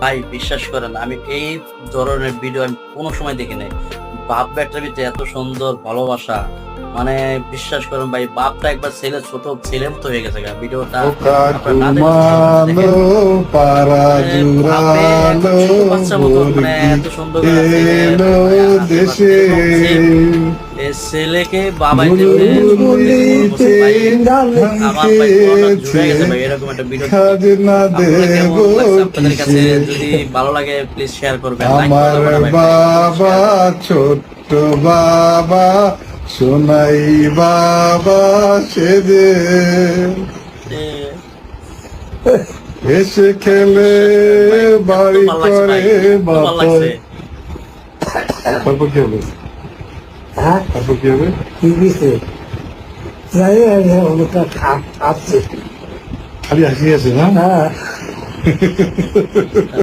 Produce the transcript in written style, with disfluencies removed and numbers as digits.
ভাই বিশ্বাস করেন আমি এই ধরনের ভিডিও আমি কোনো সময় দেখি নাই। বাপ বেটার ভিতরে এত সুন্দর ভালোবাসা, মানে বিশ্বাস করেন ভাই, বাপটা একবার ছেলে ছোট ছেলের মতো হয়ে গেছে ভিডিওটা। ওকা আপনারা না দেখলে ঘুমালো পারা ভাবে একদম জুড়ালো ছোট বাচ্চার মতো, মানে মুরগি এত সুন্দর করে ছেলে এলো দেশে এবং এই ছেলেকে বাবাই যেমনি বুলবুলিতে ভাই, আমার ভাই পুরোটা জুড়ে গেছে ভাই এরকম একটা ভিডিও। খাজনা আপনারা দেব কেমন লাগছে? আপনাদের কাছে কিসে যদি ভালো লাগে প্লিজ শেয়ার করবেন, লাইক আমার করবেন ভাই। বাবা ছোট্ট বাবা সোনাই বাবা সেজে এসে খেলে বাড়ি করে ভালো লাগছে। তারপর কি হবে? হ্যাঁ তারপর কি হবে? কি দিছে যাই অনেকটা আসছে খালি হাসি আছে না? হ্যাঁ